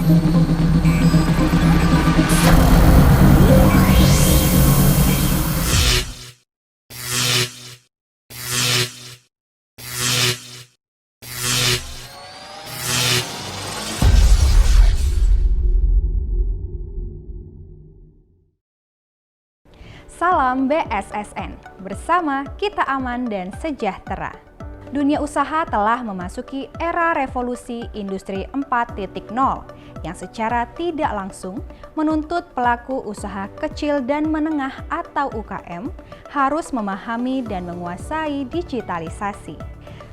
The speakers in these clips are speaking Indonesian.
Salam BSSN, bersama kita aman dan sejahtera. Dunia usaha telah memasuki era revolusi industri 4.0 yang secara tidak langsung menuntut pelaku usaha kecil dan menengah atau UKM harus memahami dan menguasai digitalisasi.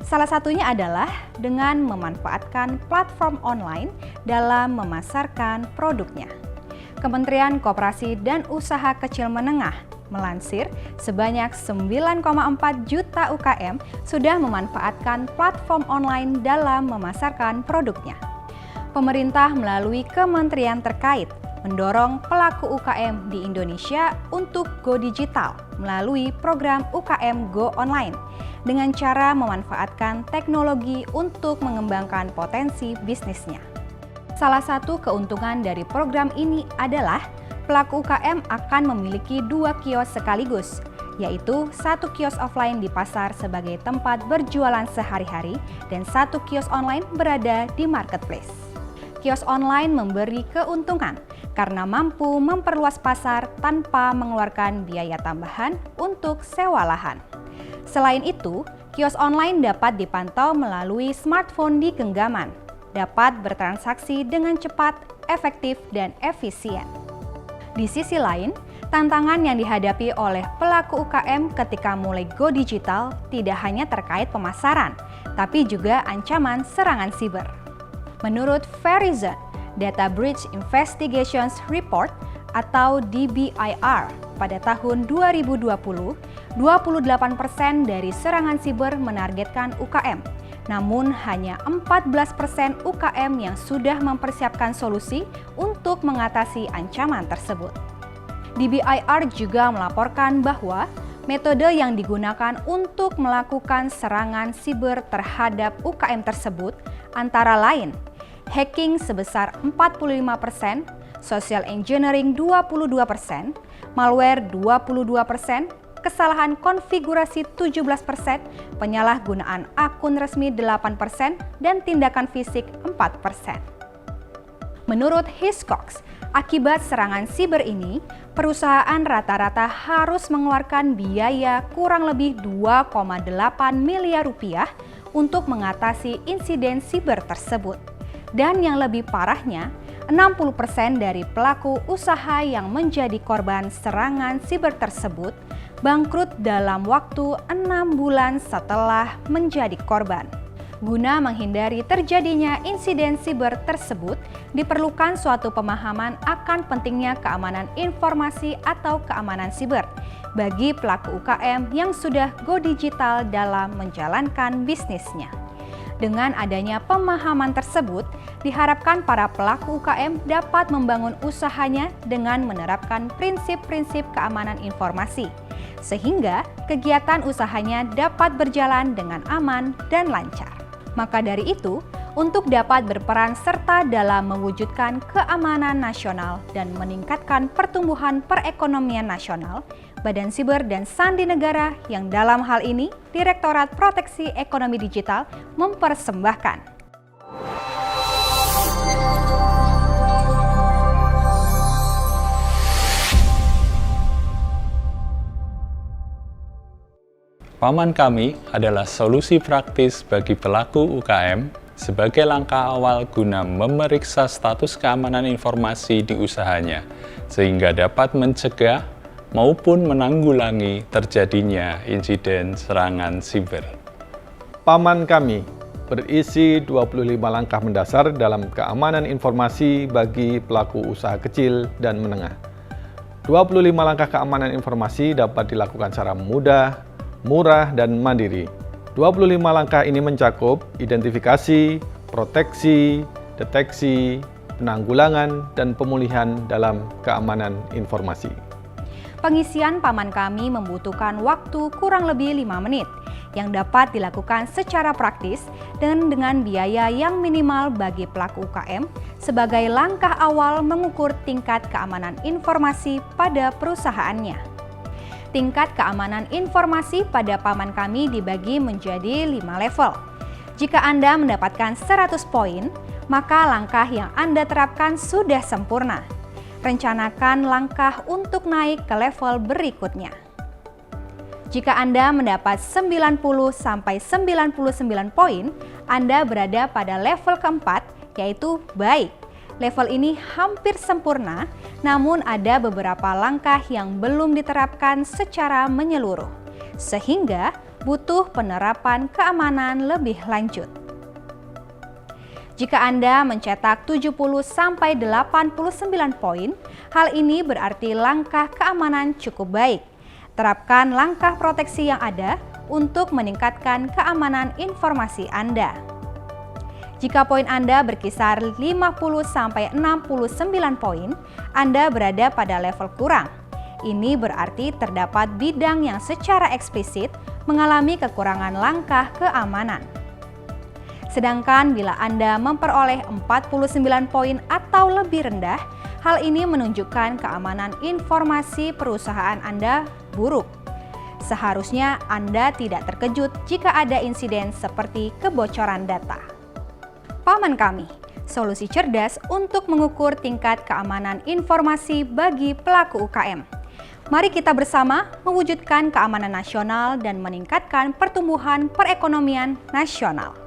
Salah satunya adalah dengan memanfaatkan platform online dalam memasarkan produknya. Kementerian Koperasi dan Usaha Kecil Menengah melansir sebanyak 9,4 juta UKM sudah memanfaatkan platform online dalam memasarkan produknya. Pemerintah melalui kementerian terkait mendorong pelaku UKM di Indonesia untuk go digital melalui program UKM Go Online dengan cara memanfaatkan teknologi untuk mengembangkan potensi bisnisnya. Salah satu keuntungan dari program ini adalah pelaku UKM akan memiliki 2 kios sekaligus, yaitu 1 kios offline di pasar sebagai tempat berjualan sehari-hari dan 1 kios online berada di marketplace. Kios online memberi keuntungan karena mampu memperluas pasar tanpa mengeluarkan biaya tambahan untuk sewa lahan. Selain itu, kios online dapat dipantau melalui smartphone di genggaman, dapat bertransaksi dengan cepat, efektif, dan efisien. Di sisi lain, tantangan yang dihadapi oleh pelaku UKM ketika mulai go digital tidak hanya terkait pemasaran, tapi juga ancaman serangan siber. Menurut Verizon Data Breach Investigations Report atau DBIR pada tahun 2020, 28% dari serangan siber menargetkan UKM. Namun hanya 14% UKM yang sudah mempersiapkan solusi untuk mengatasi ancaman tersebut. DBIR juga melaporkan bahwa metode yang digunakan untuk melakukan serangan siber terhadap UKM tersebut antara lain hacking sebesar 45%, social engineering 22%, malware 22%, kesalahan konfigurasi 17%, penyalahgunaan akun resmi 8%, dan tindakan fisik 4%. Menurut Hiscox, akibat serangan siber ini, perusahaan rata-rata harus mengeluarkan biaya kurang lebih 2,8 miliar rupiah untuk mengatasi insiden siber tersebut. Dan yang lebih parahnya, 60% dari pelaku usaha yang menjadi korban serangan siber tersebut bangkrut dalam waktu 6 bulan setelah menjadi korban. Guna menghindari terjadinya insiden siber tersebut, diperlukan suatu pemahaman akan pentingnya keamanan informasi atau keamanan siber bagi pelaku UKM yang sudah go digital dalam menjalankan bisnisnya. Dengan adanya pemahaman tersebut, diharapkan para pelaku UKM dapat membangun usahanya dengan menerapkan prinsip-prinsip keamanan informasi, sehingga kegiatan usahanya dapat berjalan dengan aman dan lancar. Maka dari itu, untuk dapat berperan serta dalam mewujudkan keamanan nasional dan meningkatkan pertumbuhan perekonomian nasional, Badan Siber dan Sandi Negara yang dalam hal ini Direktorat Proteksi Ekonomi Digital mempersembahkan. Paman Kami adalah solusi praktis bagi pelaku UKM sebagai langkah awal guna memeriksa status keamanan informasi di usahanya, sehingga dapat mencegah maupun menanggulangi terjadinya insiden serangan siber. Paman Kami berisi 25 langkah mendasar dalam keamanan informasi bagi pelaku usaha kecil dan menengah. 25 langkah keamanan informasi dapat dilakukan secara mudah, murah, dan mandiri. 25 langkah ini mencakup identifikasi, proteksi, deteksi, penanggulangan, dan pemulihan dalam keamanan informasi. Pengisian Paman Kami membutuhkan waktu kurang lebih 5 menit, yang dapat dilakukan secara praktis dan dengan biaya yang minimal bagi pelaku UKM sebagai langkah awal mengukur tingkat keamanan informasi pada perusahaannya. Tingkat keamanan informasi pada Paman Kami dibagi menjadi 5 level. Jika Anda mendapatkan 100 poin, maka langkah yang Anda terapkan sudah sempurna. Rencanakan langkah untuk naik ke level berikutnya. Jika Anda mendapat 90-99 poin, Anda berada pada level keempat, yaitu baik. Level ini hampir sempurna, namun ada beberapa langkah yang belum diterapkan secara menyeluruh, sehingga butuh penerapan keamanan lebih lanjut. Jika Anda mencetak 70-89 poin, hal ini berarti langkah keamanan cukup baik. Terapkan langkah proteksi yang ada untuk meningkatkan keamanan informasi Anda. Jika poin Anda berkisar 50-69 poin, Anda berada pada level kurang. Ini berarti terdapat bidang yang secara eksplisit mengalami kekurangan langkah keamanan. Sedangkan bila Anda memperoleh 49 poin atau lebih rendah, hal ini menunjukkan keamanan informasi perusahaan Anda buruk. Seharusnya Anda tidak terkejut jika ada insiden seperti kebocoran data. Paman Kami, solusi cerdas untuk mengukur tingkat keamanan informasi bagi pelaku UKM. Mari kita bersama mewujudkan keamanan nasional dan meningkatkan pertumbuhan perekonomian nasional.